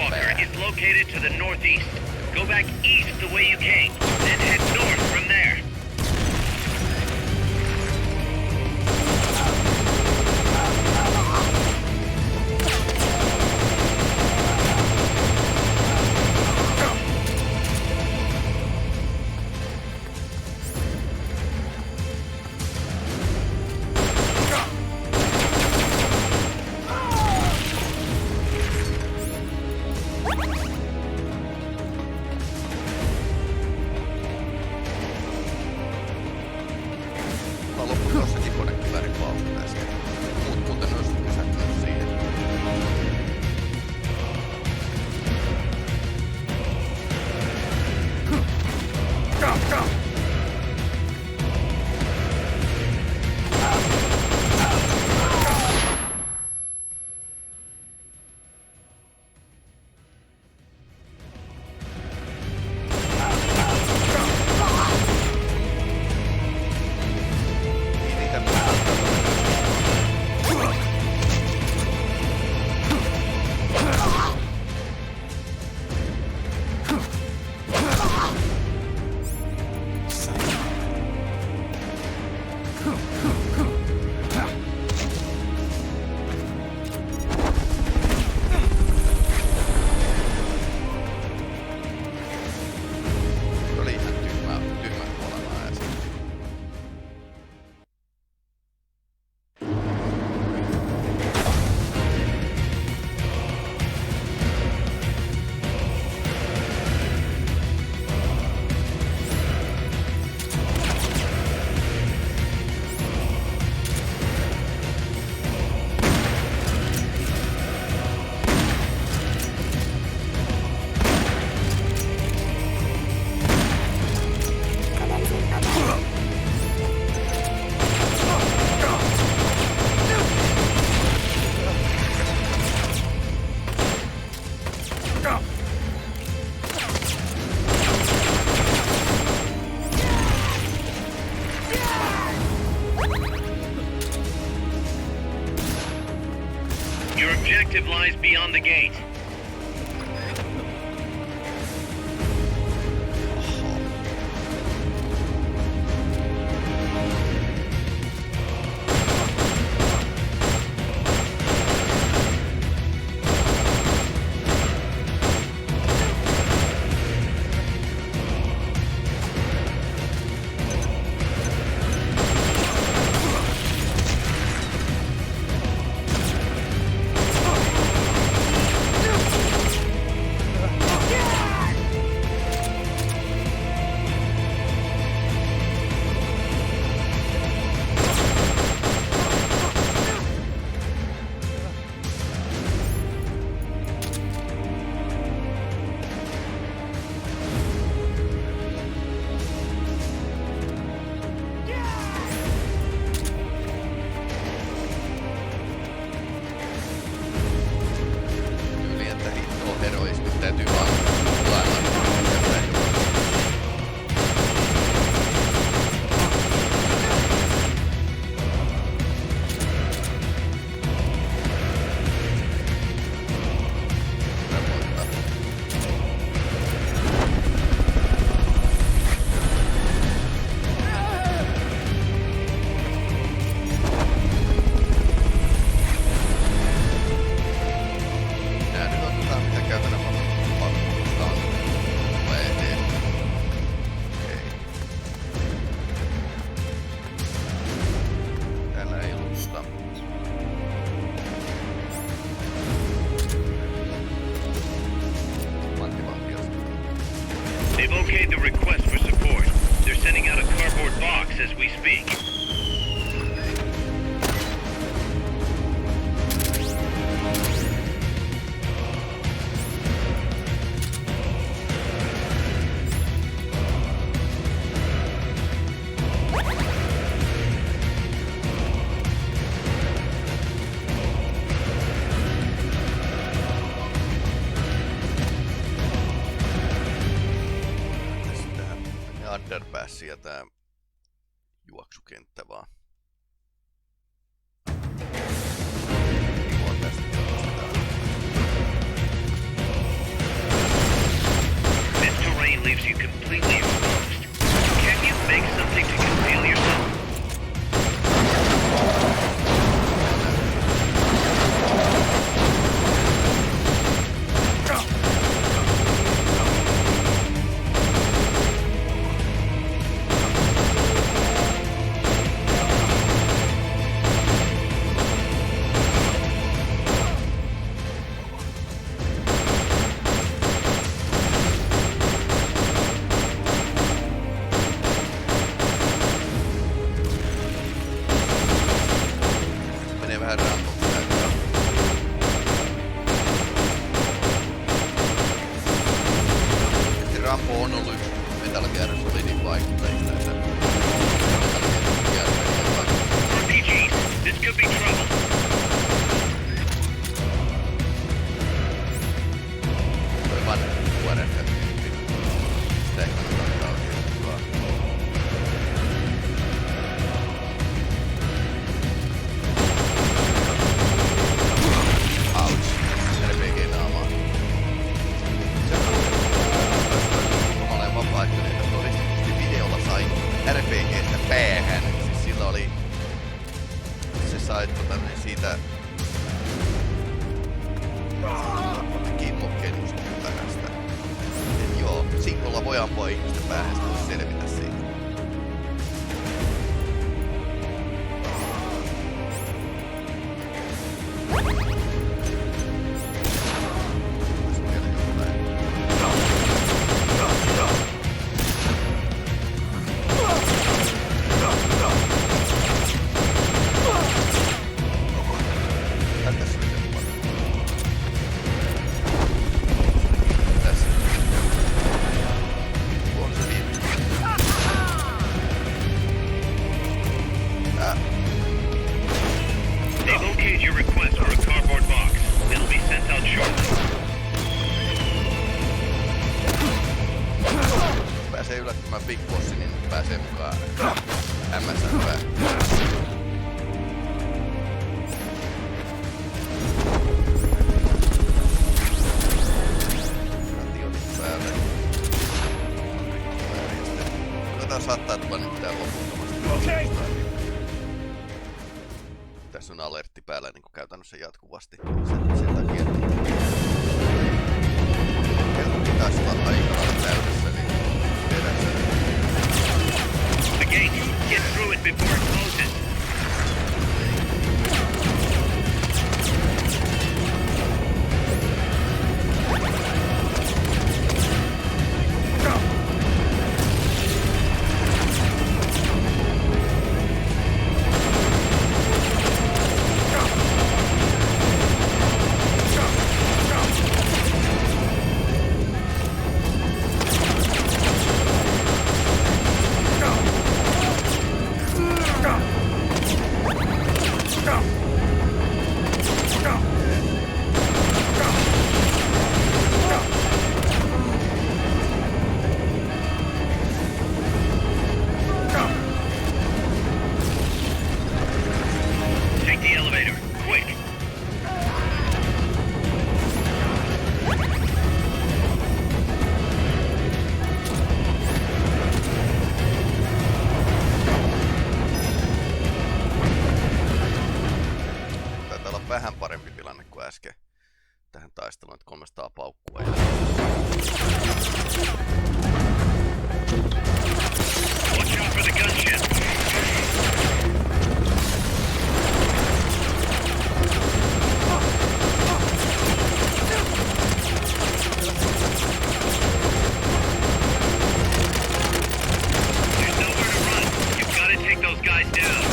Walker is located to the northeast. Go back east the way you came, then head north from there. Objective lies beyond the gate. They've okayed the request for support. They're sending out a cardboard box as we speak. Ja tää juoksukenttä vaan. Rambo on ollut yksi Metal Gear Solidin vaikuttajista. RPGs, this could be trouble. Toi vanhempi vuoden tyyppi. Sitä ei kannata oikein hyvää. Ouch. RPG-naamaa. Olen vapaaehtoinen, että todistetusti videolla sai RPG:stä päähän. Siis sillä oli... Se sai siitä... Kimmokkeen just ympäröstä. Et joo, sinkolla voi ampua ihmisten päähän, sitä voi selvitä siitä. Pääsee yllättämään Big Bossin, niin pääsee mukaan MSF:ään. Rationit päälle. Tätä saattaa tulla nyt tää loputtomasti. Tässä on alertti päällä niin kuin käytännössä jatkuvasti. Sen takia pitäisi olla aika lailla täydessä, niin perässä. The gate, get through it before it closes. Vähän parempi tilanne kuin äsken tähän taisteluun, että 300 paukkua. Watch out for the gunship. There's nowhere to run. You've got to take those guys down.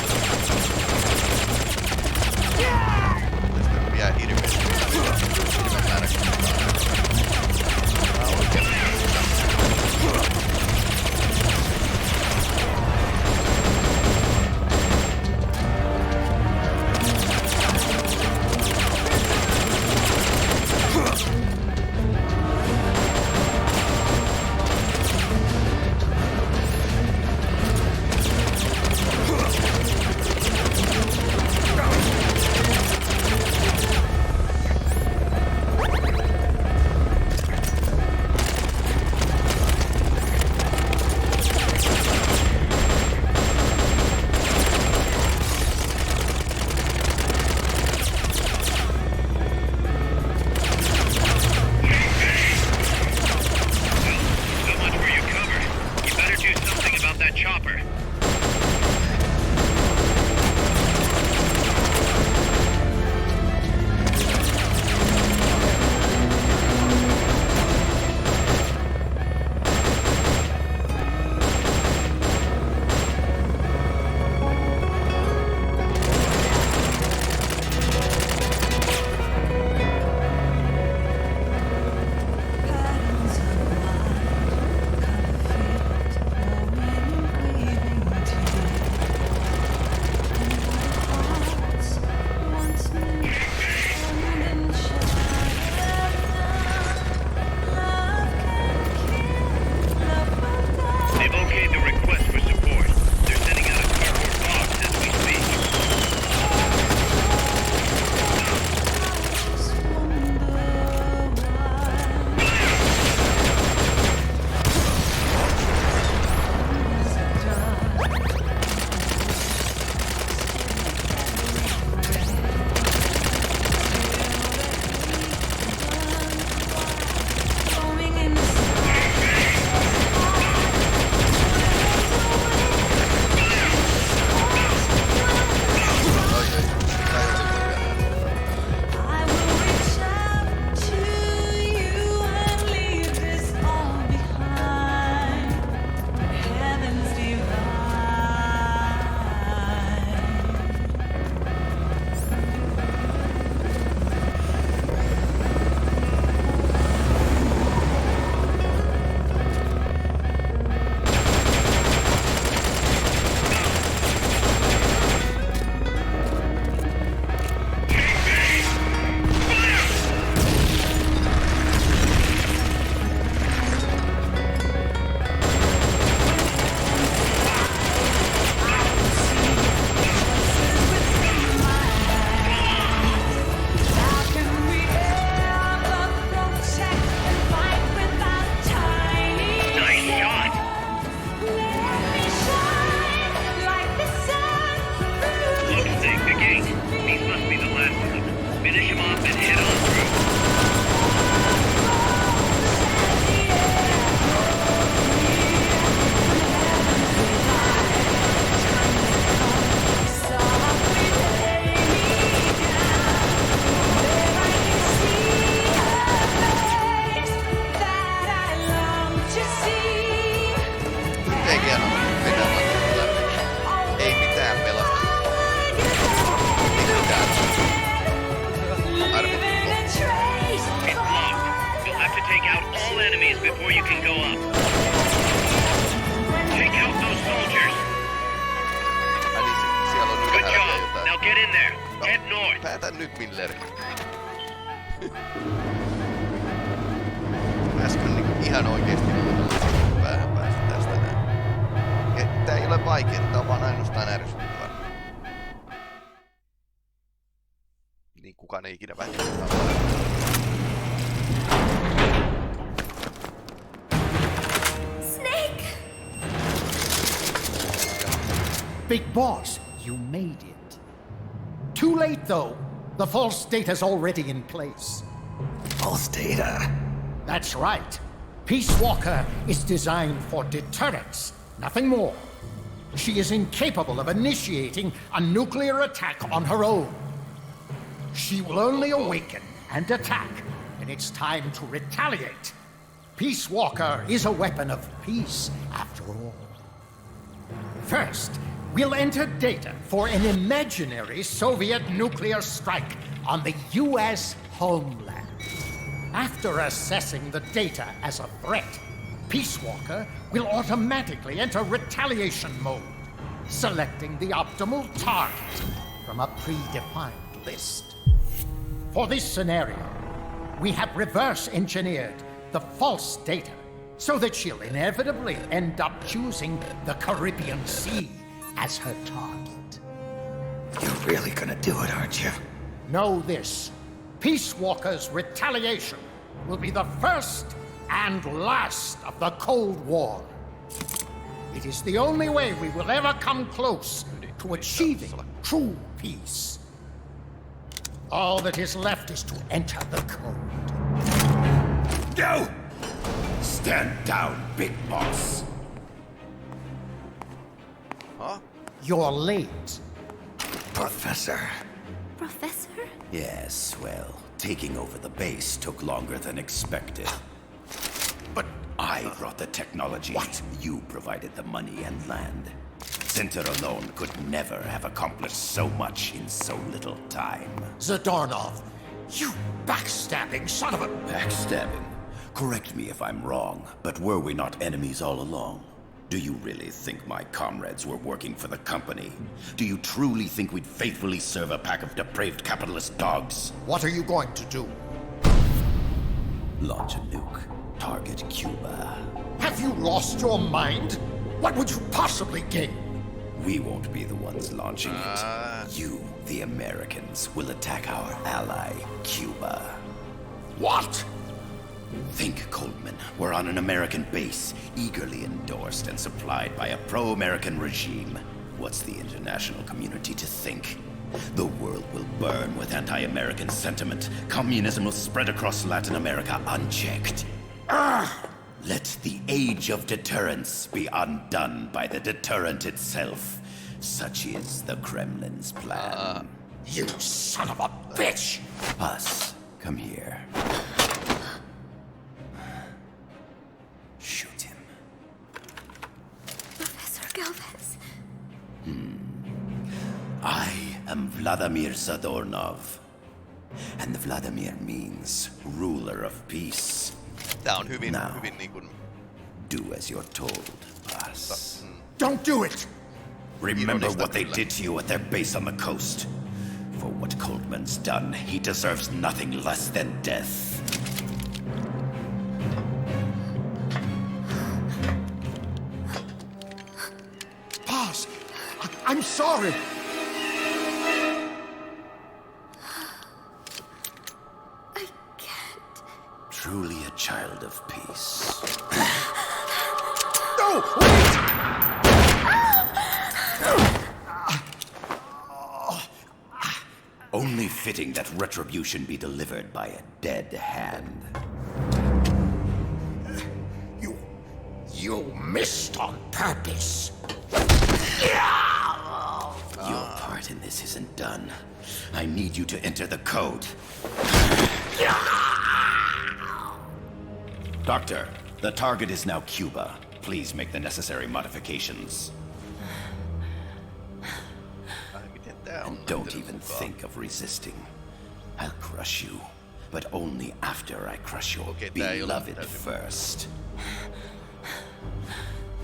Jää hirveästi. Hirveän määrä kannattaa. Oikeasti. have to take out all enemies before you can go up. Take out those soldiers. Ai niin, siellä on Good ylhäällä job. jotain. Now get in there. Head north. Päätä nyt, Miller. Pääskö niinku ihan oikeesti päähän päästä tästä näin? Tää ei ole vaikeeta, tää on vaan ainoastaan ärsyttävää. Niin kukaan ei ikinä väittää. Snake! Big boss, you made it. Too late, though. The false data's already in place. False data? That's right. Peace Walker is designed for deterrence, nothing more. She is incapable of initiating a nuclear attack on her own. She will only awaken and attack when it's time to retaliate. Peace Walker is a weapon of peace, after all. First, we'll enter data for an imaginary Soviet nuclear strike on the U.S. homeland. After assessing the data as a threat, Peace Walker will automatically enter retaliation mode, selecting the optimal target from a predefined list. For this scenario, we have reverse engineered the false data so that she'll inevitably end up choosing the Caribbean Sea as her target. You're really gonna do it, aren't you? Know this. Peace Walker's retaliation will be the first and last of the Cold War. It is the only way we will ever come close to achieving true peace. All that is left is to enter the code. Go! Stand down, big boss. Huh? You're late. Professor. Professor? Yes, well, taking over the base took longer than expected. But I brought the technology. What? You provided the money and land. Center alone could never have accomplished so much in so little time. Zadornov, you backstabbing son of a... Backstabbing? Correct me if I'm wrong, but were we not enemies all along? Do you really think my comrades were working for the company? Do you truly think we'd faithfully serve a pack of depraved capitalist dogs? What are you going to do? Launch a nuke. Target Cuba. Have you lost your mind? What would you possibly gain? We won't be the ones launching it. You, the Americans, will attack our ally, Cuba. What? Think, Coldman. We're on an American base, eagerly endorsed and supplied by a pro-American regime. What's the international community to think? The world will burn with anti-American sentiment. Communism will spread across Latin America unchecked. Let the age of deterrence be undone by the deterrent itself. Such is the Kremlin's plan. You son of a bitch! Us, come here. Shoot him. Professor Galvez. I am Vladimir Zadornov. And Vladimir means ruler of peace. Tää on hyvin, Now. hyvin niinkun... Do as you're told, boss. Don't do it! Remember Ironista what they kyllä. did to you at their base on the coast. For what Coldman's done, he deserves nothing less than death. Boss, I'm sorry. I can't. Truly a child of peace. No! Wait! Only fitting that retribution be delivered by a dead hand. You missed on purpose. Your part in this isn't done. I need you to enter the code. Doctor, the target is now Cuba. Please make the necessary modifications. Ai, miten tää on? Don't even think of resisting. I'll crush you. but only after I crush your Okei, tää ei ole beloved täysin. first.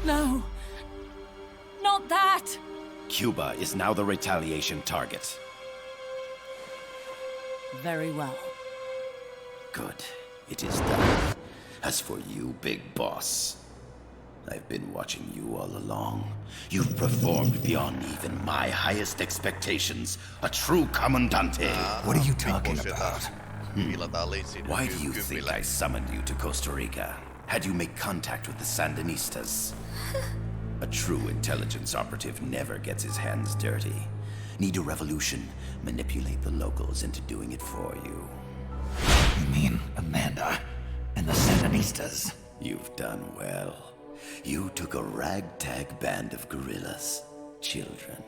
No. Not that! Cuba is now the retaliation target. Very well. Good. It is done. As for you, big boss, I've been watching you all along. You've performed beyond even my highest expectations. A true commandante. What are you talking about? Viilataan linssin Why do you think kympillä. I summoned you to Costa Rica? Had you made contact with the Sandinistas? A true intelligence operative never gets his hands dirty. Need a revolution? Manipulate the locals into doing it for you. You mean Amanda and the Sandinistas? You've done well. You took a ragtag band of guerrillas, children,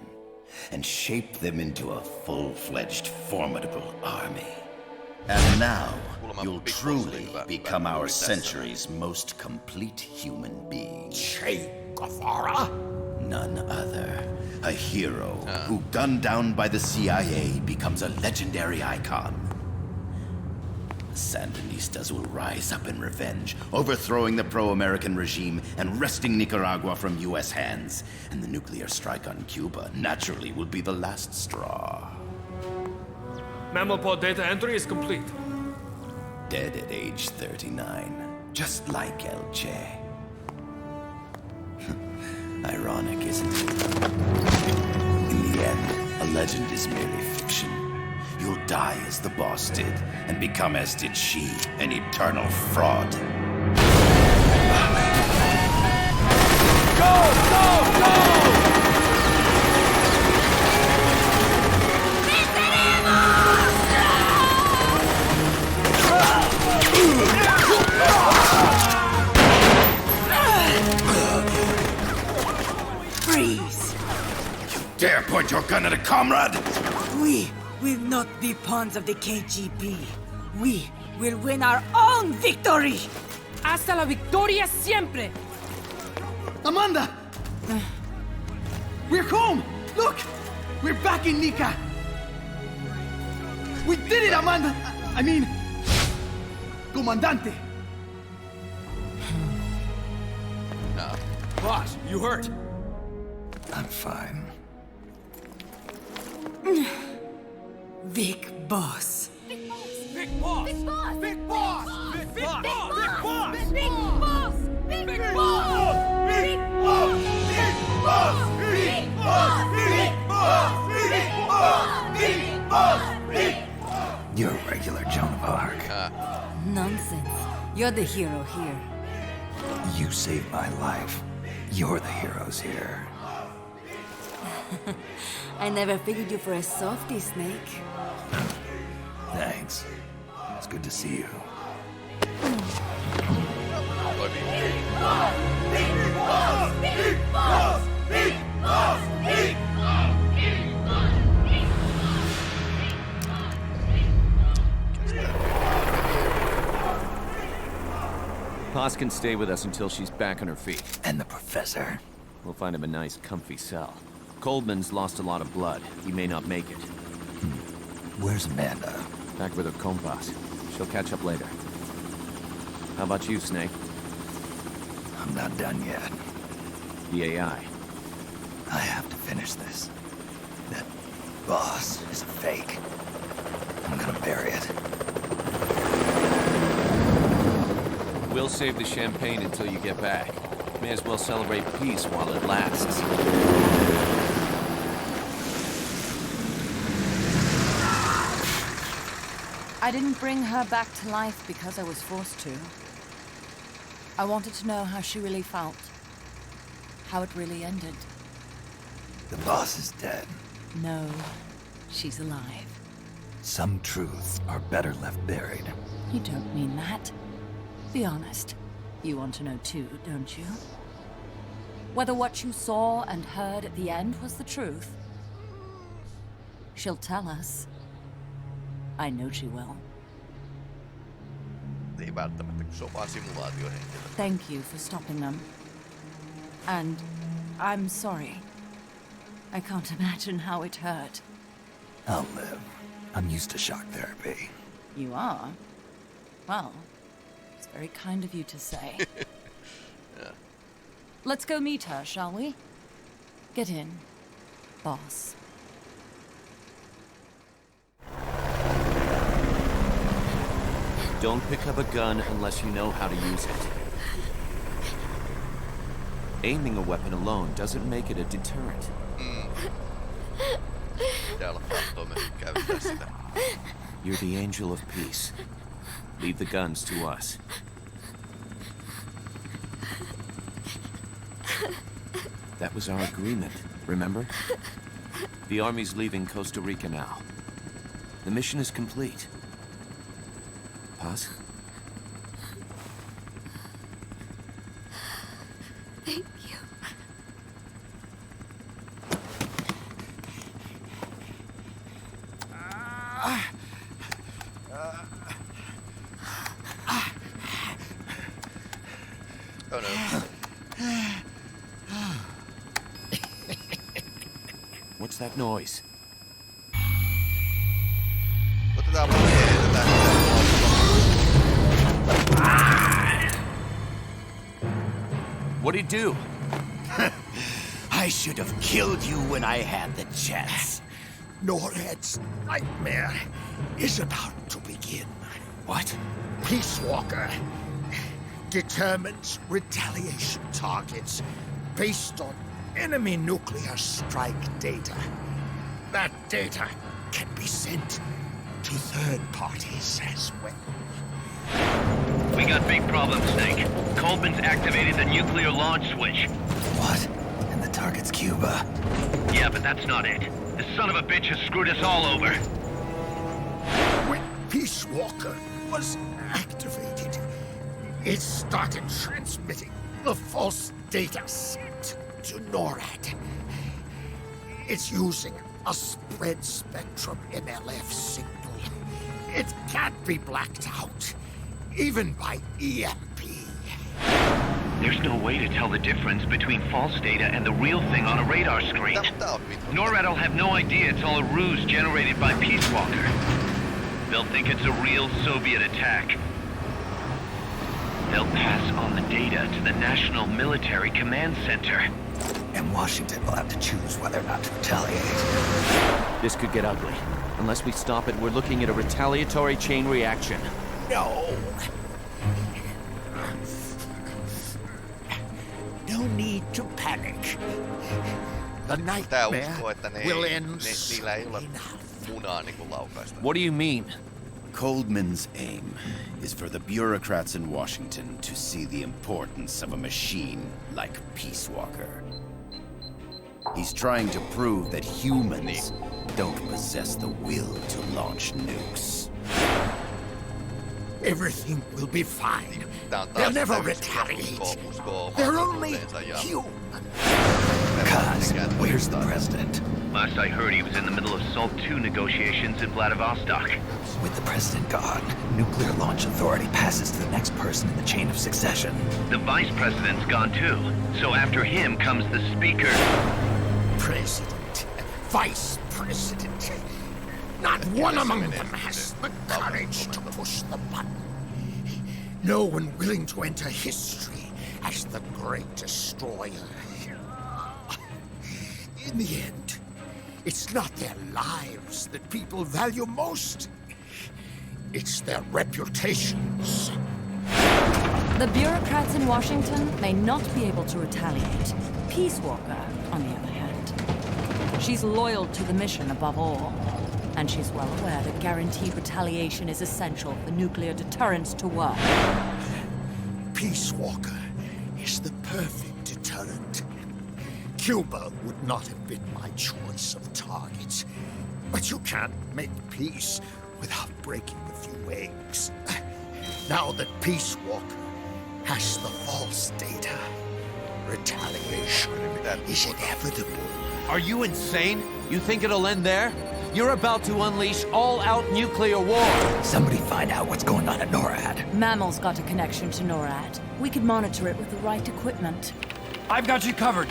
and shaped them into a full-fledged, formidable army. And now, you'll truly become our century's most complete human being. Che Guevara? None other. A hero who, gunned down by the CIA, becomes a legendary icon. The Sandinistas will rise up in revenge, overthrowing the pro-American regime and wresting Nicaragua from U.S. hands. And the nuclear strike on Cuba naturally will be the last straw. Mammal pod data entry is complete. Dead at age 39, just like El Che. Ironic, isn't it? In the end, a legend is merely fiction. You'll die as the boss did, and become as did she, an eternal fraud. Freeze! Dare point your gun at a comrade? We will not be pawns of the KGB. We will win our own victory! Hasta la victoria siempre! Amanda! We're home! Look! We're back in Nica! We did it, Amanda! I mean... Comandante! Boss, you hurt? I'm fine. Big boss. Big boss! Big boss! Big boss! Big boss! Big boss! Big boss! Big boss! Big boss! Big boss! Big boss! Big boss! Big boss! You're a regular Joan of Arc. Nonsense. You're the hero here. You saved my life. You're the heroes here. I never figured you for a softie, Snake. Thanks. It's good to see you. Haas can stay with us until she's back on her feet. And the professor. We'll find him a nice, comfy cell. Coldman's lost a lot of blood. He may not make it. Where's Amanda? Back with her compas. She'll catch up later. How about you, Snake? I'm not done yet. The AI. I have to finish this. That boss is a fake. I'm gonna bury it. We'll save the champagne until you get back. May as well celebrate peace while it lasts. I didn't bring her back to life because I was forced to. I wanted to know how she really felt. How it really ended. The boss is dead. No, she's alive. Some truths are better left buried. You don't mean that. Be honest. You want to know too, don't you? Whether what you saw and heard at the end was the truth. She'll tell us. I know she will. Ei välttämättä, kun se on vaan simulaatiohenkilö. Thank you for stopping them. And I'm sorry. I can't imagine how it hurt. I'll live. I'm used to shock therapy. You are? Well, it's very kind of you to say. Let's go meet her, shall we? Get in, boss. Don't pick up a gun unless you know how to use it. Aiming a weapon alone doesn't make it a deterrent. You're the angel of peace. Leave the guns to us. That was our agreement, remember? The army's leaving Costa Rica now. The mission is complete. Paz? Thank you. Oh no. What's that noise? Otetaan puheen tästä. What'd he do? I should have killed you when I had the chance. NORAD's nightmare is about to begin. What? Peace Walker determines retaliation targets based on enemy nuclear strike data. That data can be sent to third parties as well. We got big problems, Snake. Coleman's activated the nuclear launch switch. What? And the target's Cuba. Yeah, but that's not it. The son of a bitch has screwed us all over. When Peace Walker was activated, it started transmitting the false data set to NORAD. It's using a spread spectrum MLF signal. It can't be blacked out, even by EMP. There's no way to tell the difference between false data and the real thing on a radar screen. NORAD will have no idea it's all a ruse generated by Peace Walker. They'll think it's a real Soviet attack. They'll pass on the data to the National Military Command Center. And Washington will have to choose whether or not to retaliate. This could get ugly. Unless we stop it, we're looking at a retaliatory chain reaction. No. No need to panic. The nightmare will end soon enough. What do you mean? Coldman's aim is for the bureaucrats in Washington to see the importance of a machine like Peace Walker. He's trying to prove that humans don't possess the will to launch nukes. Everything will be fine. They'll never retaliate. They're only human. Kaz, where's the president? Last I heard, he was in the middle of SALT II negotiations in Vladivostok. With the president gone, Nuclear Launch Authority passes to the next person in the chain of succession. The vice president's gone too. So after him comes the speaker. President, vice president. Not one among them has the courage to push the button. No one willing to enter history as the great destroyer. In the end, it's not their lives that people value most. It's their reputations. The bureaucrats in Washington may not be able to retaliate. Peace Walker, on the other hand, she's loyal to the mission above all. And she's well aware that guaranteed retaliation is essential for nuclear deterrence to work. Peace Walker is the perfect deterrent. Cuba would not have been my choice of targets. But you can't make peace without breaking a few eggs. Now that Peace Walker has the false data, retaliation is inevitable. Are you insane? You think it'll end there? You're about to unleash all-out nuclear war! Somebody find out what's going on at NORAD. Mammal's got a connection to NORAD. We could monitor it with the right equipment. I've got you covered.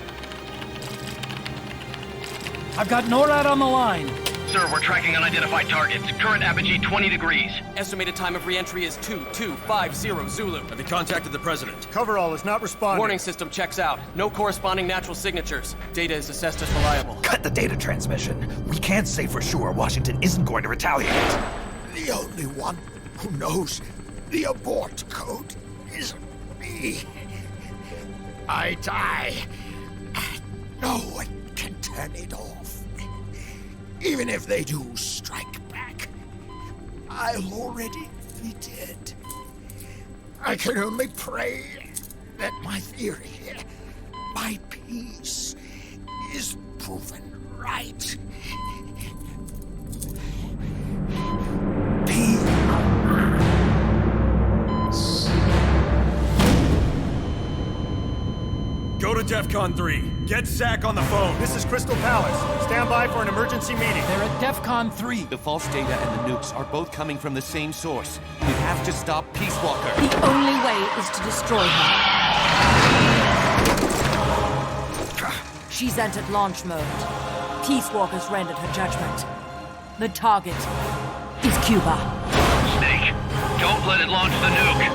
I've got NORAD on the line. Sir, we're tracking unidentified targets. Current apogee 20 degrees. Estimated time of re-entry is 2250 Zulu. Have you contacted the president? Coverall is not responding. Warning system checks out. No corresponding natural signatures. Data is assessed as reliable. Cut the data transmission. We can't say for sure Washington isn't going to retaliate. The only one who knows the abort code is me. I die. No one can turn it off. Even if they do strike back, I'll already be dead. I can only pray that my theory, my peace, is proven right. Go to DEFCON 3. Get Zach on the phone. This is Crystal Palace. Stand by for an emergency meeting. They're at DEFCON 3. The false data and the nukes are both coming from the same source. We have to stop Peace Walker. The only way is to destroy her. She's entered launch mode. Peace Walker's rendered her judgment. The target is Cuba. Snake, don't let it launch the nuke.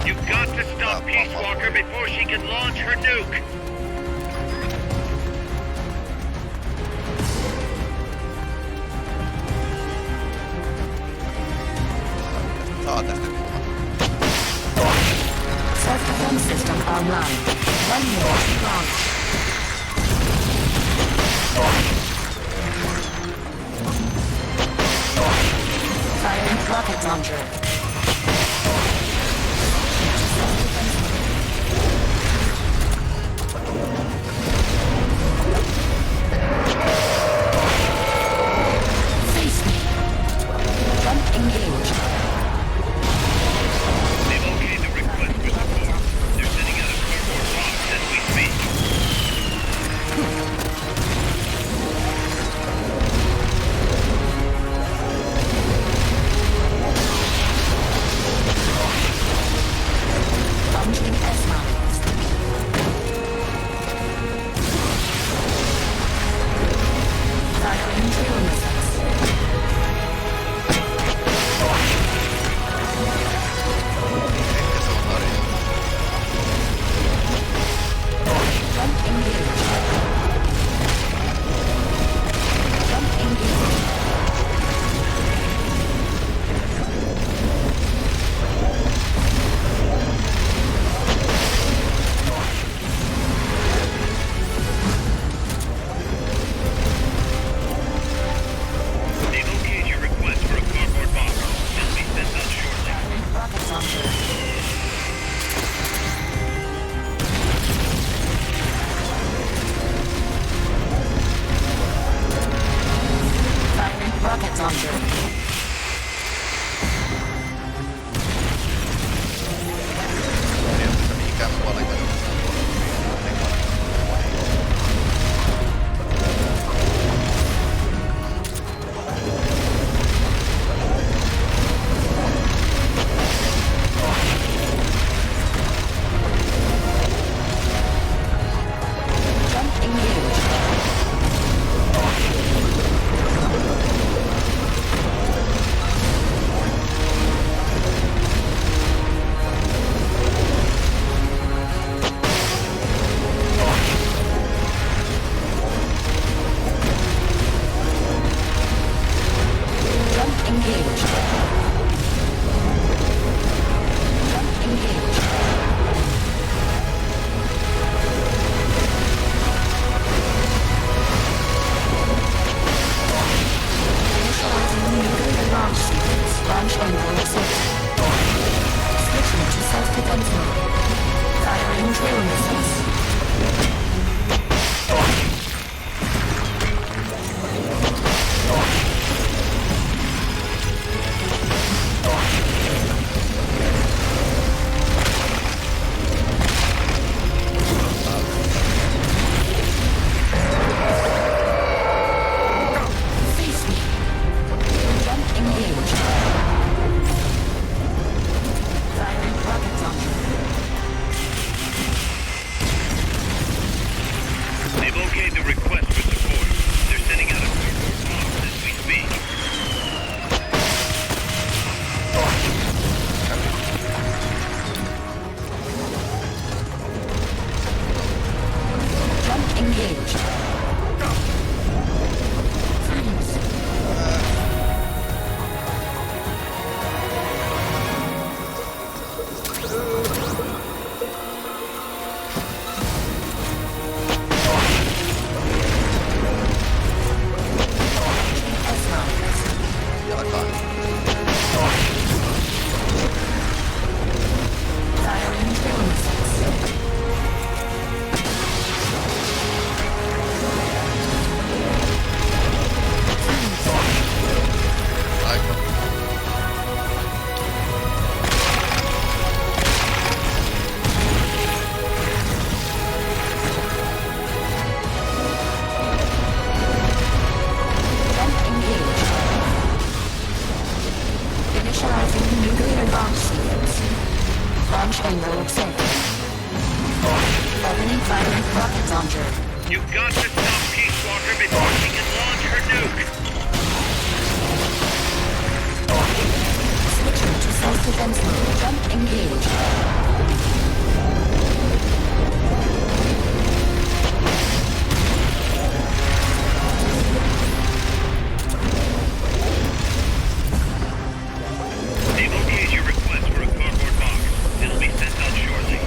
You've got to stop Peace Walker before she can launch her nuke. Self-defense system online. 1 minute launch. Firing rocket launcher. self-defense mode. Firing drill missiles. You've got to stop Peace Walker before she can launch her nuke! Switching to self-defense mode. Jump engaged. They've okayed your request for a cardboard box. It'll be sent out shortly.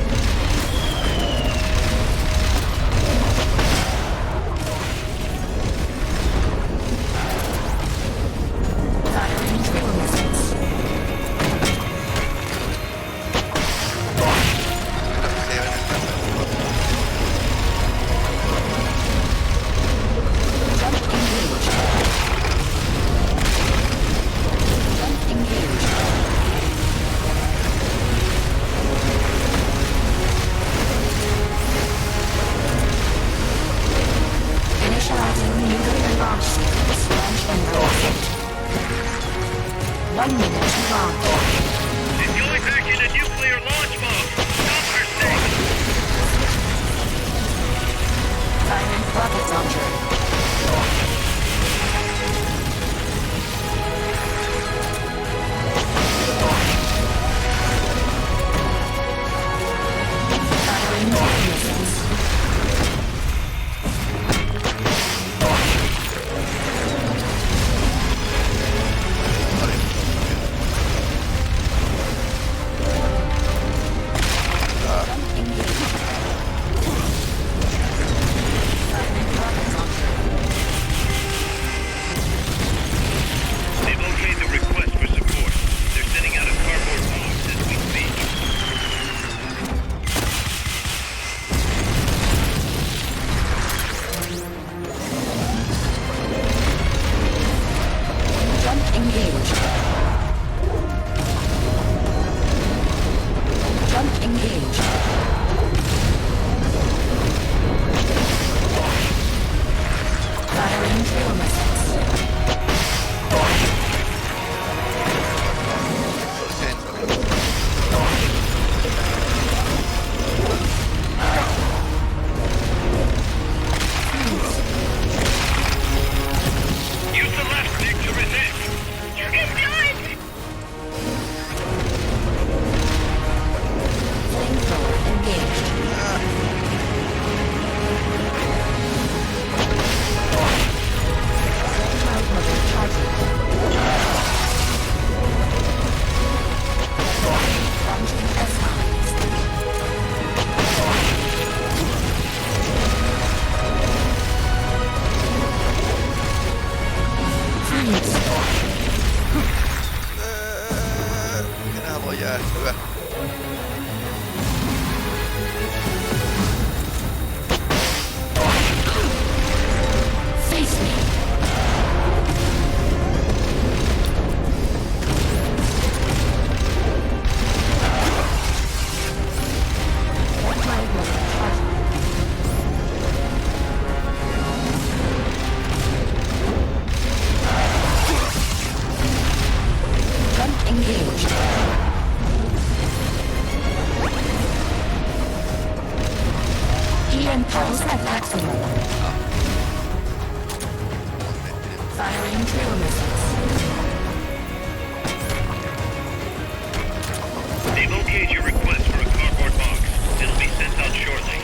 Firing drill missiles. Jump engaged. Jump engaged. Initializing nuclear launch sequence. Launch and roll. 1 minute to launch. She's going back into nuclear launch mode! Stop her thing! Firing rocket launcher. Firing drill missiles. They've okayed the request for support. They're sending out a cardboard box as we speak. Jump engaged. Jump engaged. Firing drill missiles. Use the left stick to resist! You can do it! Flamethrower engaged. Child mother charging. Launching S-mines. Freeze. Enää voi jäähtyä. Face me. Engaged. EM pulse at maximum. Firing trail missiles. They've okayed your request for a cardboard box. It'll be sent out shortly.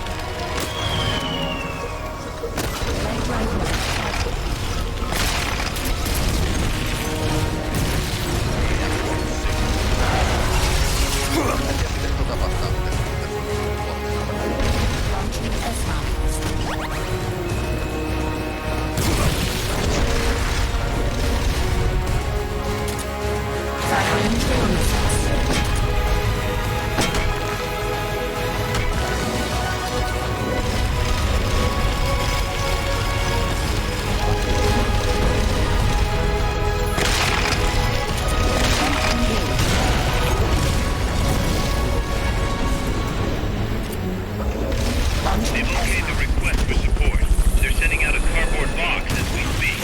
They've okayed the request for support. They're sending out a cardboard box as we speak.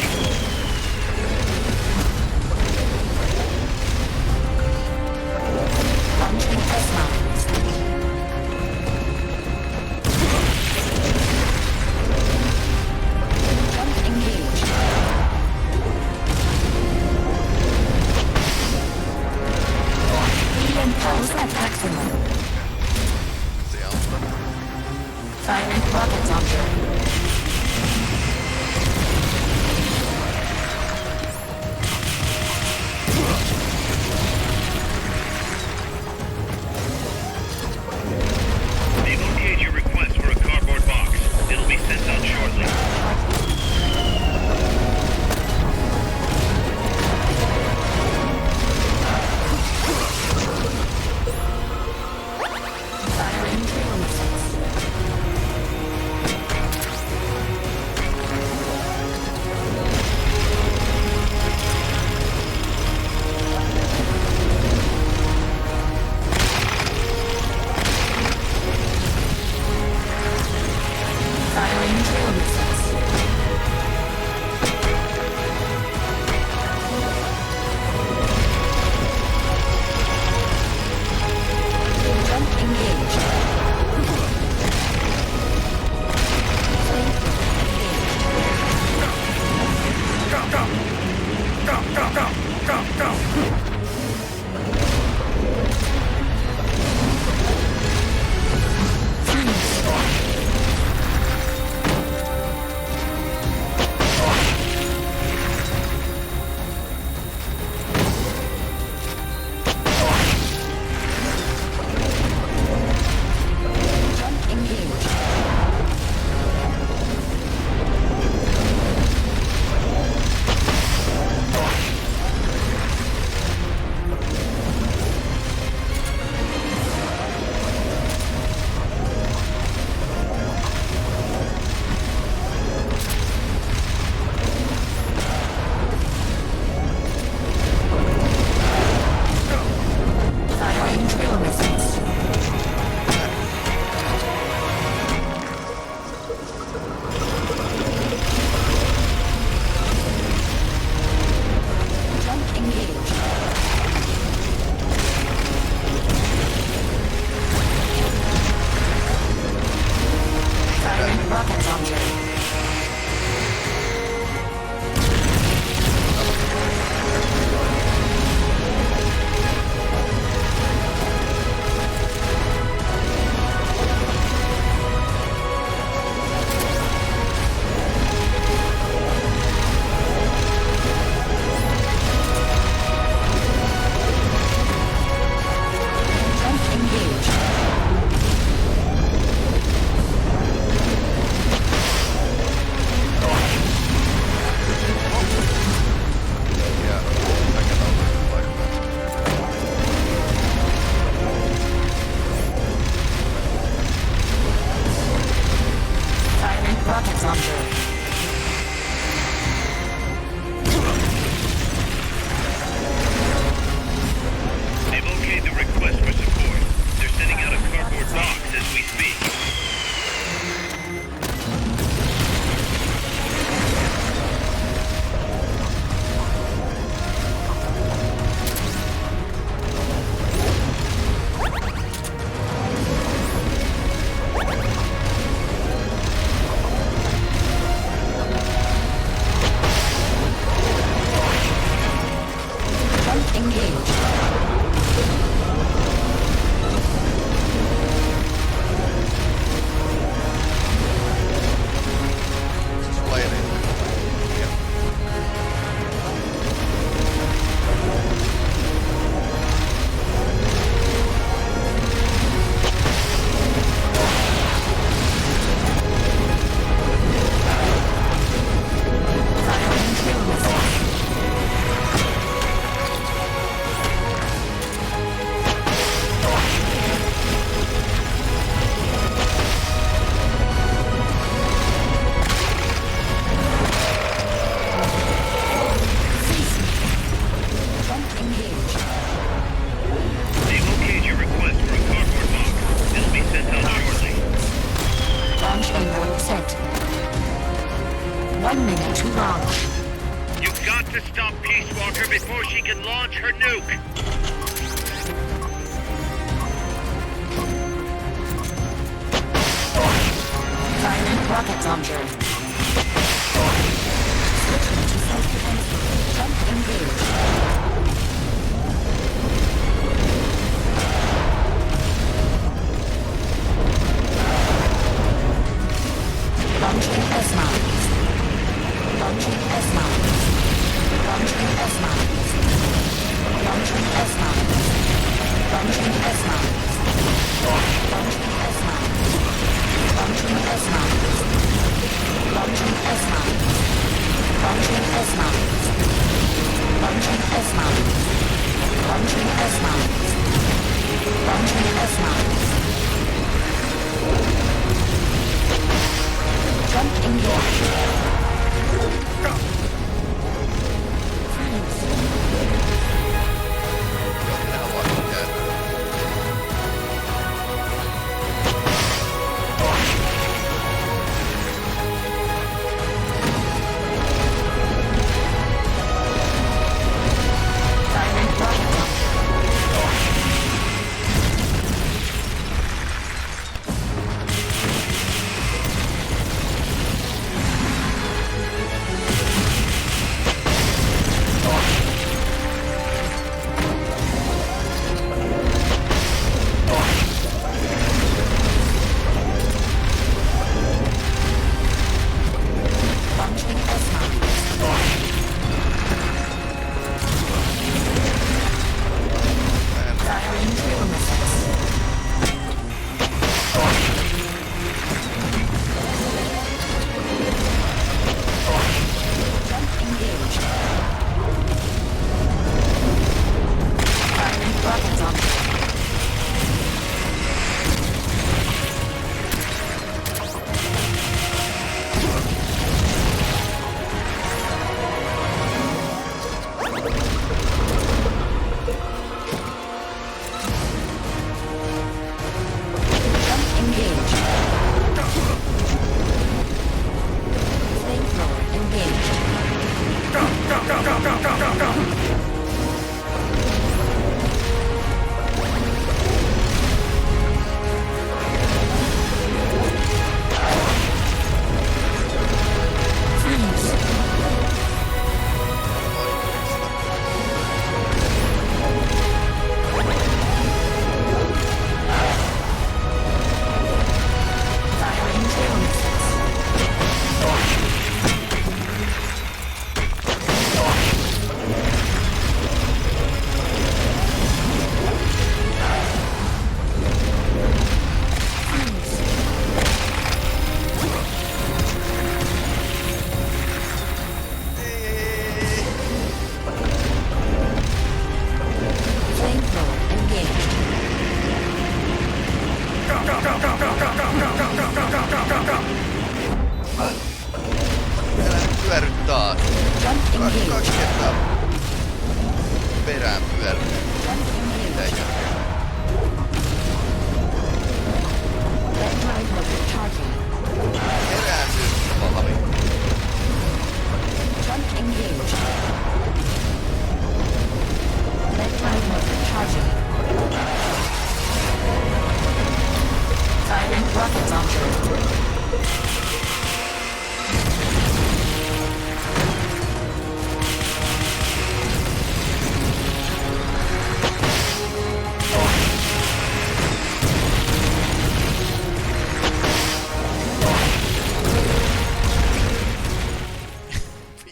Launching S-Mines. Jump engaged. EM pulse at maximum. Firing rocket launcher. They've okayed your request for a cardboard box. It'll be sent out shortly. Firing trail missiles. before she can launch her nuke. Silent rocket launcher. Switching to self-defense mode. Jump engaged. Launching S-mounts. Launching S-mounts. Launching S-mounts. Launching S-mounts. Launching S-mounts. Launching S-mounts. Launching S-mounts. Launching S-mounts. Launching S-mounts. Launching S-mounts. Launching S-mounts. Launching S-mounts. Jump engaged.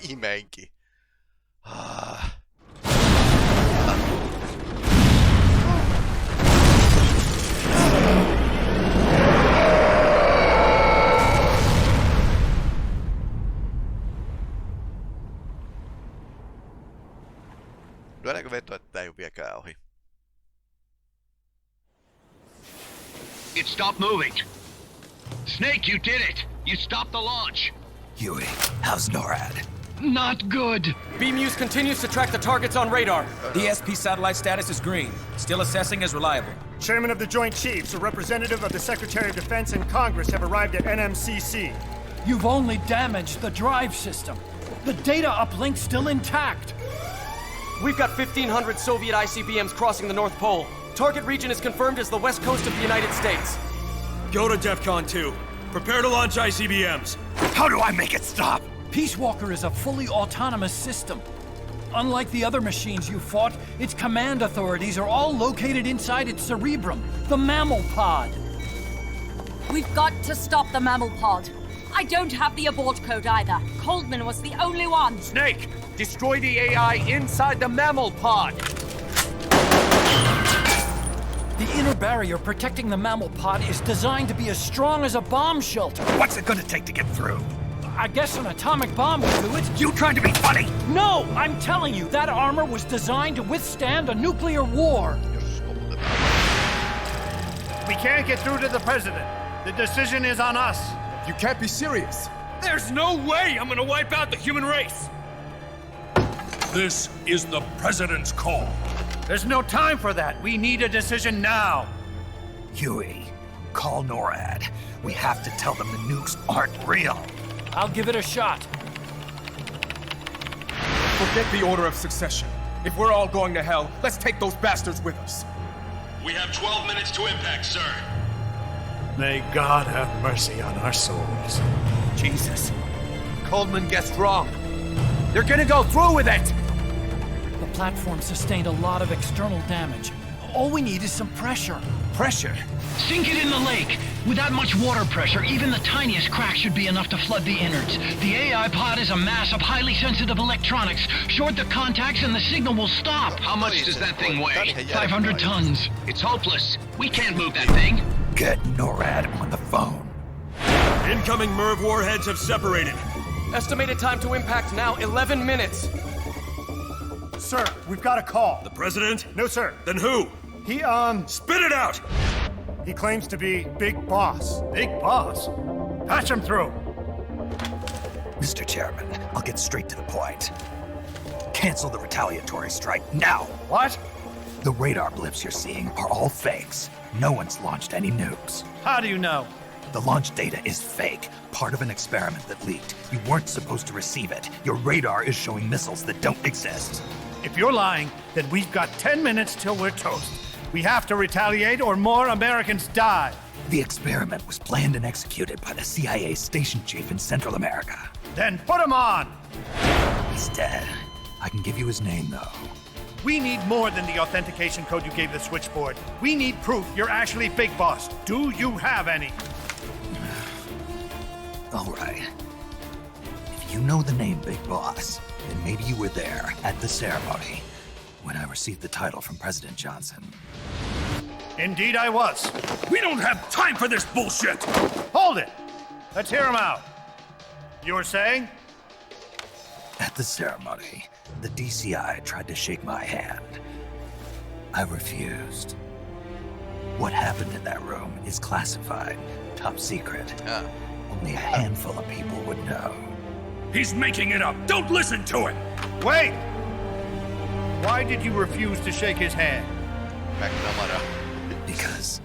Viimeinkin. Lyödäänkö veto, että tää ei oo vieläkään ohi? It stopped moving. Snake, you did it! You stopped the launch! Huey, how's NORAD? Not good! Beam-Use continues to track the targets on radar. DSP satellite status is green. Still assessing as reliable. Chairman of the Joint Chiefs, a representative of the Secretary of Defense and Congress have arrived at NMCC. You've only damaged the drive system. The data uplink's still intact. We've got 1,500 Soviet ICBMs crossing the North Pole. Target region is confirmed as the west coast of the United States. Go to DEFCON 2. Prepare to launch ICBMs. How do I make it stop? Peace Walker is a fully autonomous system. Unlike the other machines you fought, its command authorities are all located inside its cerebrum, the mammal pod. We've got to stop the mammal pod. I don't have the abort code either. Coldman was the only one. Snake, destroy the AI inside the mammal pod. The inner barrier protecting the mammal pod is designed to be as strong as a bomb shelter. What's it gonna take to get through? I guess an atomic bomb would do it. You trying to be funny? No, I'm telling you, that armor was designed to withstand a nuclear war. We can't get through to the president. The decision is on us. You can't be serious. There's no way I'm gonna wipe out the human race. This is the president's call. There's no time for that. We need a decision now. Huey, call NORAD. We have to tell them the nukes aren't real. I'll give it a shot. Forget the order of succession. If we're all going to hell, let's take those bastards with us. We have 12 minutes to impact, sir. May God have mercy on our souls. Jesus. Coldman guessed wrong. They're gonna go through with it! The platform sustained a lot of external damage. All we need is some pressure. Pressure? Sink it in the lake. Without much water pressure, even the tiniest crack should be enough to flood the innards. The AI pod is a mass of highly sensitive electronics. Short the contacts and the signal will stop. How much does that thing weigh? 500 tons. It's hopeless. We can't move that thing. Get NORAD on the phone. Incoming MIRV warheads have separated. Estimated time to impact now, 11 minutes. Sir, we've got a call. The president? No, sir. Then who? He, Spit it out! He claims to be Big Boss. Big Boss? Patch him through. Mr. Chairman, I'll get straight to the point. Cancel the retaliatory strike now. What? The radar blips you're seeing are all fakes. No one's launched any nukes. How do you know? The launch data is fake, part of an experiment that leaked. You weren't supposed to receive it. Your radar is showing missiles that don't exist. If you're lying, then we've got 10 minutes till we're toast. We have to retaliate or more Americans die. The experiment was planned and executed by the CIA station chief in Central America. Then put him on! He's dead. I can give you his name, though. We need more than the authentication code you gave the switchboard. We need proof you're actually Big Boss. Do you have any? All right. If you know the name Big Boss, then maybe you were there at the ceremony when I received the title from President Johnson. Indeed I was. We don't have time for this bullshit! Hold it! Let's hear him out. You were saying? At the ceremony, the DCI tried to shake my hand. I refused. What happened in that room is classified, top secret. Only a handful of people would know. He's making it up! Don't listen to him! Wait! Why did you refuse to shake his hand? Because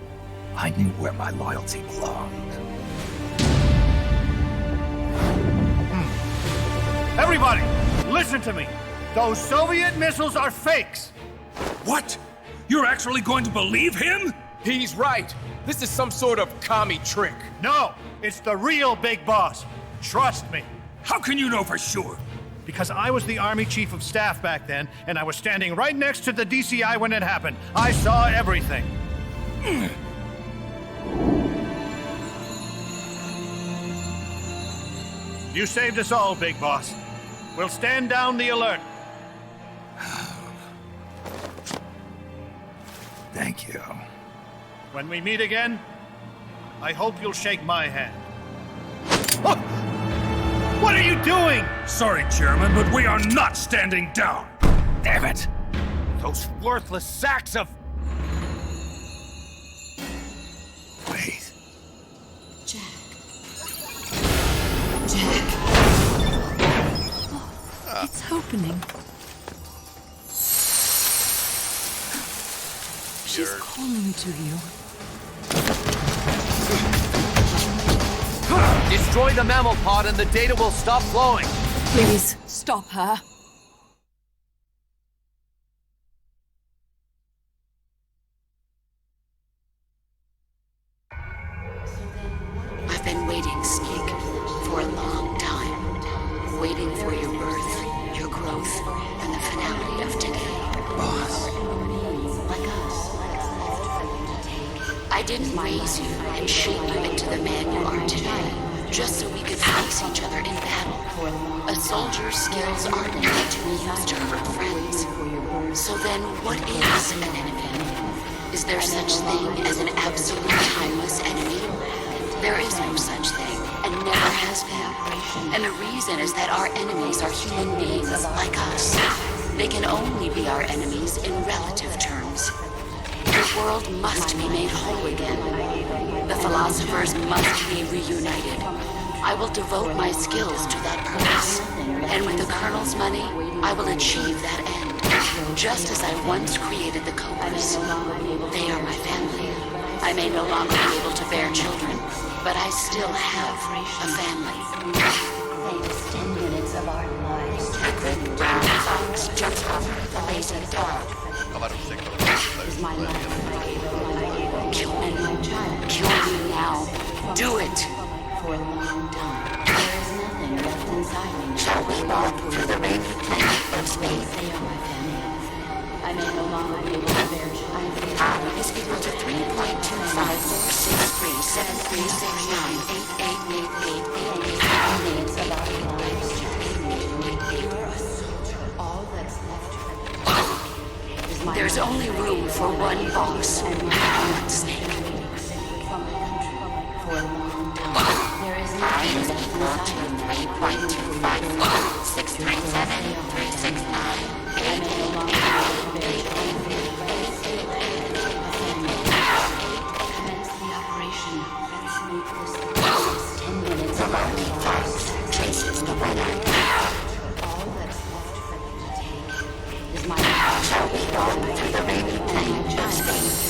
I knew where my loyalty belonged. Everybody, listen to me. Those Soviet missiles are fakes. What? You're actually going to believe him? He's right. This is some sort of commie trick. No, it's the real Big Boss. Trust me. How can you know for sure? Because I was the Army Chief of Staff back then, and I was standing right next to the DCI when it happened. I saw everything. You saved us all, Big Boss. We'll stand down the alert. Thank you. When we meet again, I hope you'll shake my hand. What are you doing? Sorry, Chairman, but we are not standing down. Damn it! Those worthless sacks of... Wait. Jack. Oh, it's opening. She's calling to you. Destroy the mammal pod and the data will stop flowing. Please, stop her. snake for a long time, waiting for your birth, your growth, and the finality of today. Boss. Like us. I didn't raise you and shape you into the man you are today, just so we could face each other in battle. A soldier's skills aren't meant to be used to hurt friends. So then, what is an enemy? Is there such thing as an absolute timeless enemy? There is no such thing, and never has been. And the reason is that our enemies are human beings like us. They can only be our enemies in relative terms. The world must be made whole again. The philosophers must be reunited. I will devote my skills to that purpose. And with the Colonel's money, I will achieve that end. Just as I once created the Cobras. They are my family. I may no longer be able to bear children, but I still have a family. Thanks 10 minutes of our lives. The great brown fox jumps over the lazy dog. Is my life. Kill me. Kill me now. Do it. For a long time. There is nothing left inside me. Shall we walk through the rainy planet of space? They are my family. I may no longer be able to bear children. Is equal to 3.25463739888888. Minutes of our lives. You are a soldier. All that's left is my There's only room for one boss and one snake. from my country. For a long time. There is nothing left inside me. 3.254637398888. I may no longer be able to bear children. Commence the operation. Let's make this the last 10 minutes of our lives. Traces the weather. All that's left for me to take is my life. Shall we walk through the rainy planet of space?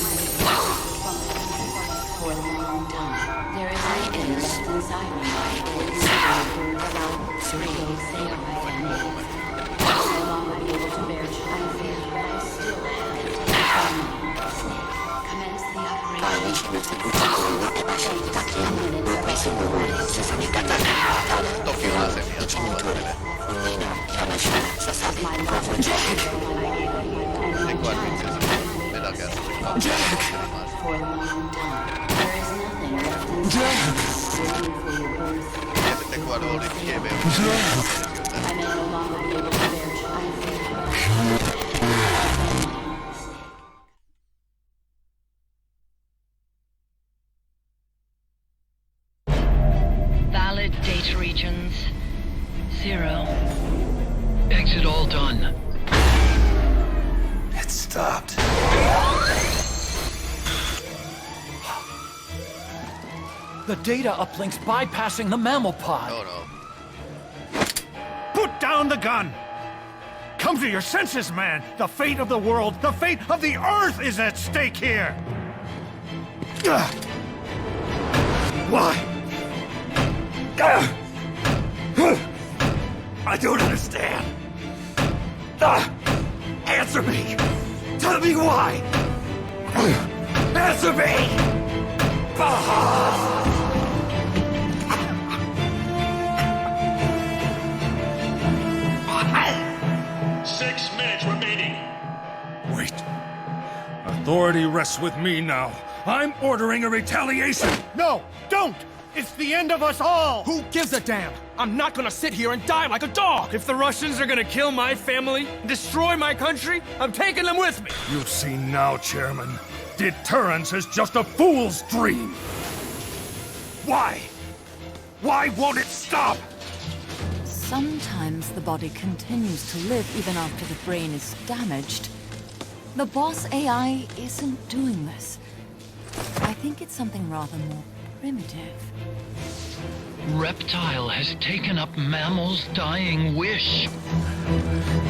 For a long time. There is nothing left inside me. About 3 days, they are my family. I will no longer be able to bear children, but I still have a family. Commence the operation. 10 minutes of my life. For a long time. There is nothing left inside me. Waiting for your birth. I may no longer be able to bear Valid data regions. 0. Exit all done. It stopped. The data uplinks bypassing the mammal pod. Oh no. Put down the gun! Come to your senses, man! The fate of the world, the fate of the Earth is at stake here! Why? I don't understand. Answer me! Tell me why! Answer me! 6 minutes remaining. Wait. Authority rests with me now. I'm ordering a retaliation. No, don't! It's the end of us all! Who gives a damn? I'm not gonna sit here and die like a dog! If the Russians are gonna kill my family, destroy my country, I'm taking them with me! You see now, Chairman. Deterrence is just a fool's dream. Why? Why won't it stop? Sometimes the body continues to live even after the brain is damaged. The boss AI isn't doing this. I think it's something rather more primitive. Reptile has taken up mammal's dying wish.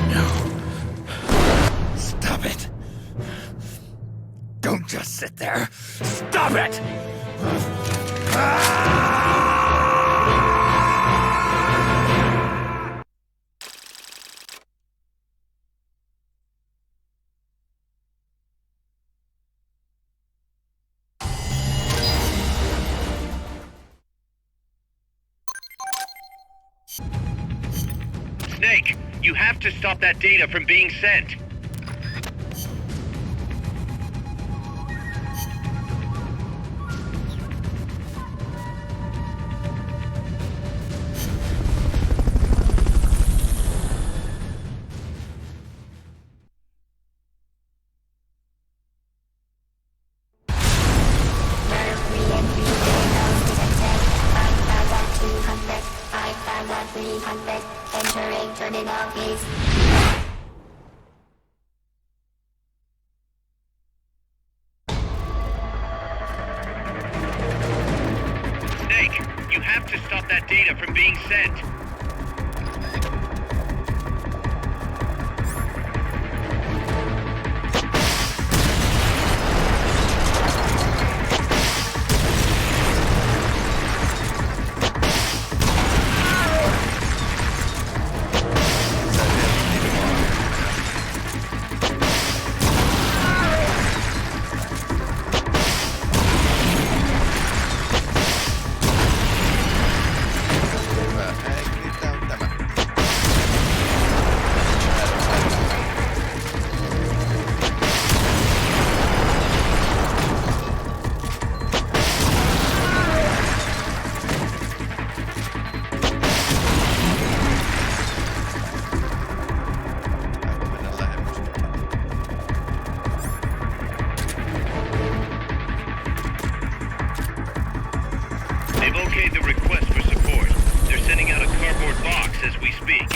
No. Stop it. Don't just sit there. Stop it! Snake, you have to stop that data from being sent. Entering terminal, please. Snake, you have to stop that data from being sent. They've okayed the request for support. They're sending out a cardboard box as we speak.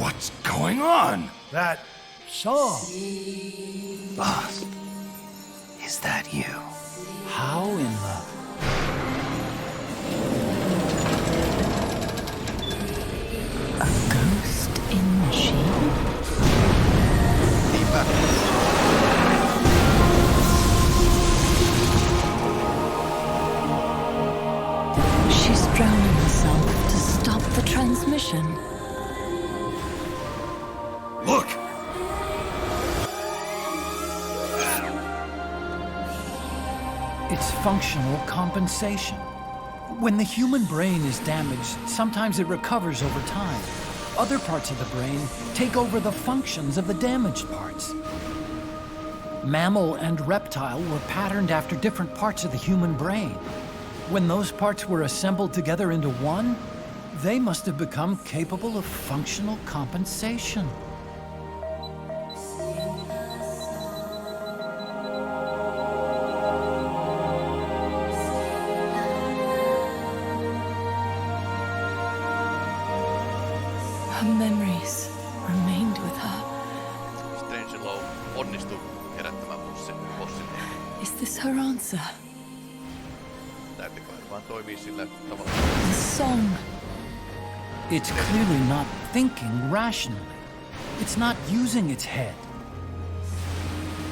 What's going on? That song. Boss, is that you? How in the... A ghost in machine? She's drowning herself to stop the transmission. Look! It's functional compensation. When the human brain is damaged, sometimes it recovers over time. Other parts of the brain take over the functions of the damaged parts. Mammal and reptile were patterned after different parts of the human brain. When those parts were assembled together into one, they must have become capable of functional compensation. Her memories remained with her. Strangelove onnistuu herättämään bossin. Is this her answer? Näyttikö vaan toimii sillä tavalla? The song. It's clearly not thinking rationally. It's not using its head.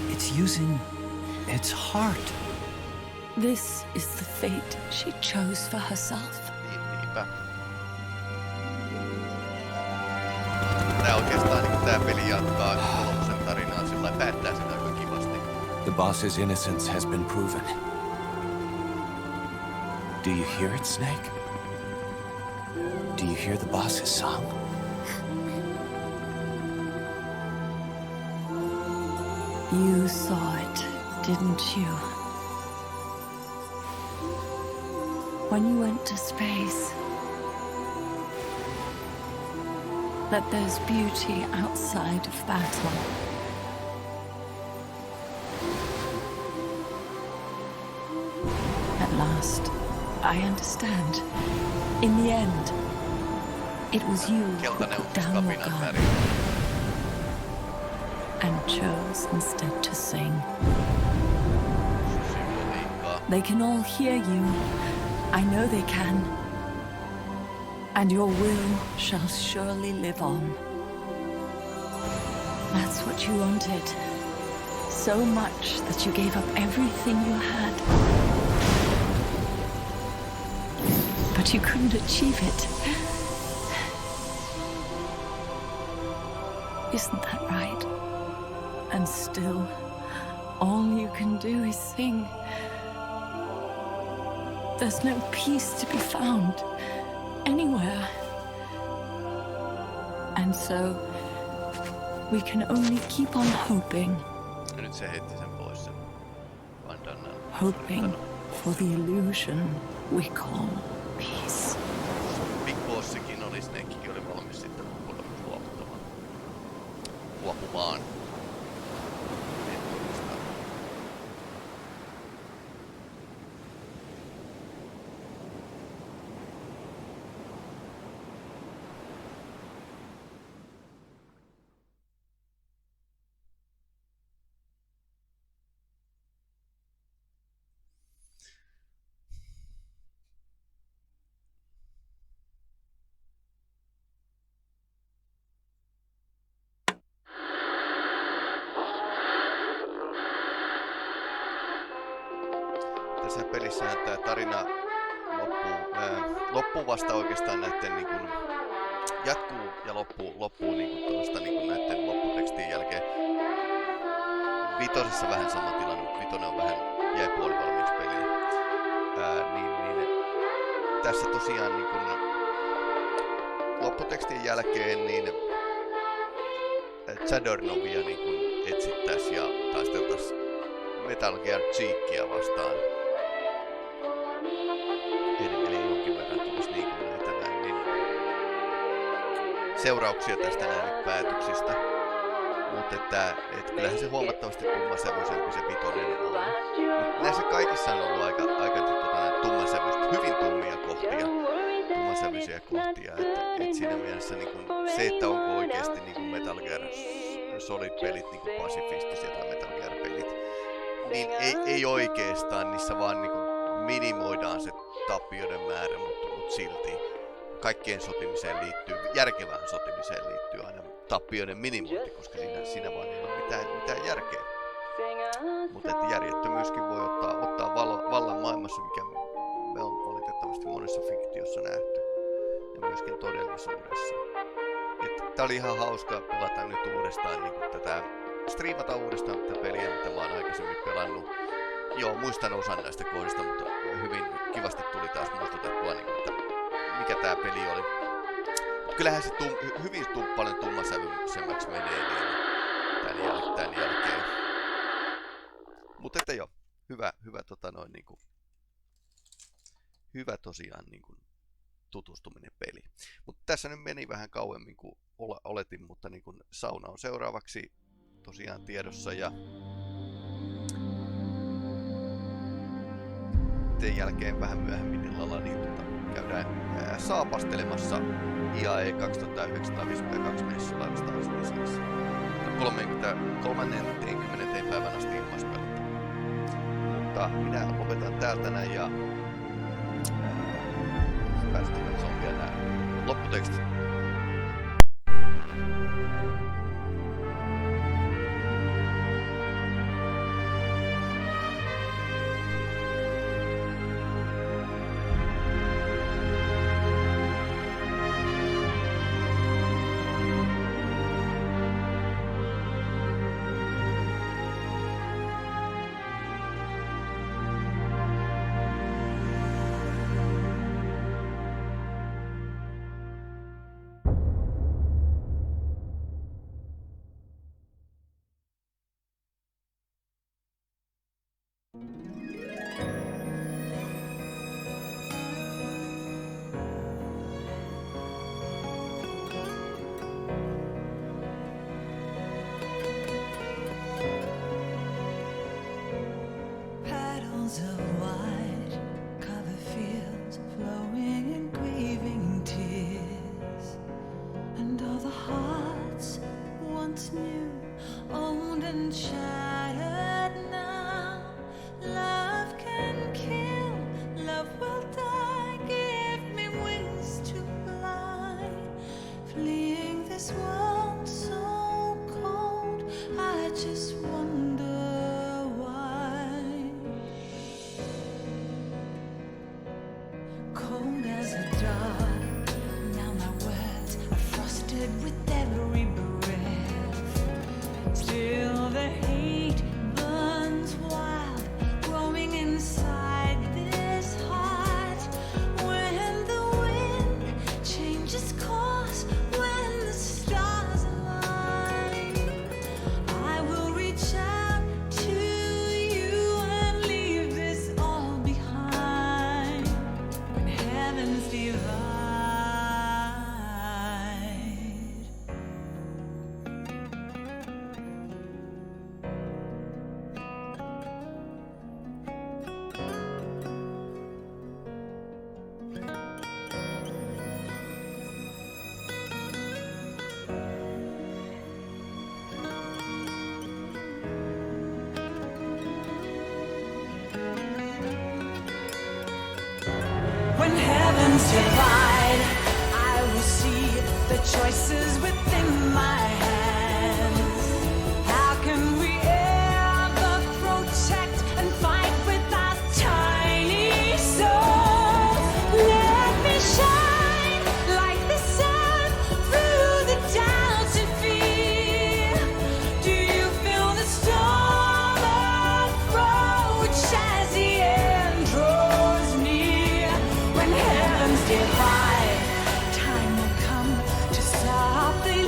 It's using its heart. This is the fate she chose for herself. Niinpä. Tää oikeastaan tää peli jatkaa kolmosen tarinaa sillä päättää sen aika kivasti. The boss's innocence has been proven. Do you hear it, Snake? Do you hear the boss's song? You saw it, didn't you? When you went to space, that there's beauty outside of battle. At last, I understand. In the end, it was you who put down your gun and chose instead to sing. They can all hear you. I know they can. And your will shall surely live on. That's what you wanted. So much that you gave up everything you had. But you couldn't achieve it. Isn't that right? And still, all you can do is sing. There's no peace to be found anywhere. And so, we can only keep on hoping. Nyt se heitti sen pois sen bandanan. Hoping for the illusion we call peace. Big Bossikin oli, Snakekin oli valmis sitten luopumaan. Tässä pelissähän tää tarina loppuu vasta oikeastaan näitten niin kuin, jatkuu ja loppuu niin kuin tuosta niin kuin näitten lopputekstien jälkeen. Vitosessa vähän sama tilanne, mutta vitonen on vähän jäi puolivalmiiksi peliä. Niin tässä tosiaan niin kuin lopputekstien jälkeen niin Zadornovia niin kuin etsittäis ja taisteltais Metal Gear Cheekia vastaan. Eli jonkin verran tulisi niin kuin näitä näin, niin seurauksia tästä näin päätöksistä. Mutta että kyllähän se huomattavasti tummasävyisempi se vitonen on. Mutta näissä kaikissa on ollut aika tummasävyistä, hyvin tummasävyisiä kohtia. Että siinä mielessä niin kun se, että onko oikeasti Solid-pelit, niinku pasifistiset tai Metal Gear-pelit, niin ei oikeastaan niissä vaan niinku minimoidaan se tappioiden määrä, mutta silti kaikkeen sotimiseen liittyy, järkevään sotimiseen liittyy aina tappioiden minimointi, koska siinä vaan ei ole mitään järkeä. Mutta että järjettömyyskin voi ottaa vallan maailmassa, mikä me on valitettavasti monessa fiktiossa nähty. Ja myöskin todellisuudessa. Tää oli ihan hauska pelata nyt uudestaan niin tätä, striimata uudestaan tätä peliä, mitä mä oon aikaisemmin pelannut. Joo, muistan osan näistä kohdista, mutta hyvin kivasti tuli taas muistutettua, niin, että mikä tää peli oli. Kyllähän se hyvin paljon tummasävyisemmäksi menee niin tän jälkeen. Mutta että joo, hyvä niinku, hyvä tosiaan niinku tutustuminen peli. Mutta tässä nyt meni vähän kauemmin kuin oletin, mutta niinku sauna on seuraavaksi tosiaan tiedossa ja sen jälkeen vähän myöhemmin illalla niin käydään saapastelemassa IAE 2952 messuilla Star Citizenissa. 30. päivän asti ilmaispelata. Mutta minä lopetan täältä näin ja päästään katsomaan vielä nämä lopputekstit. When heavens divide, I will see the choices within my hands. How can we ever protect and fight with our tiny souls? Let me shine like the sun through the doubts and fear. Do you feel the storm approach as the end draws near? When heavens divide, time will come to stop the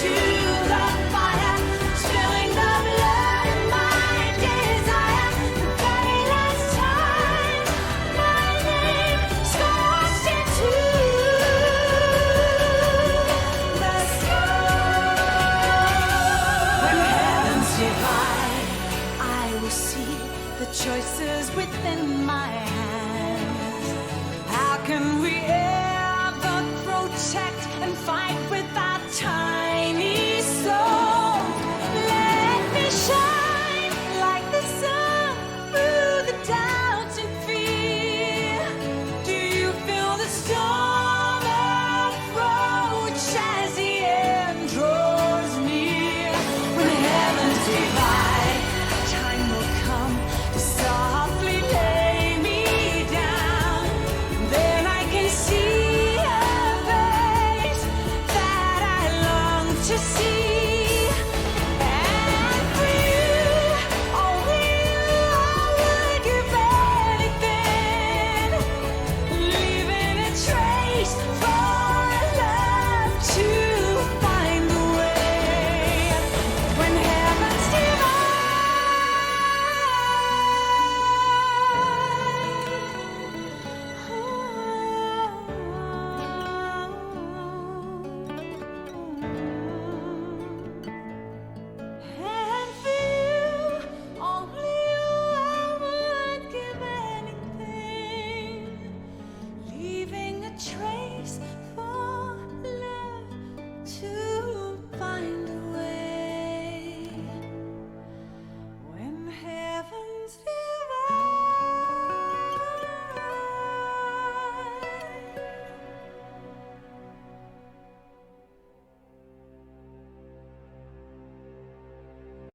to the fire, spilling the blood of my desire. The very last time my name scorched into the sky. When heavens divide, I will see the choices within my hands. How can we ever protect and fight with our tiny soul? Let me shine like the sun through the doubts and fear. Do you feel the storm approach as the end draws near? When heavens divide, time will come to softly lay me down. Then I can see a face that I long to see.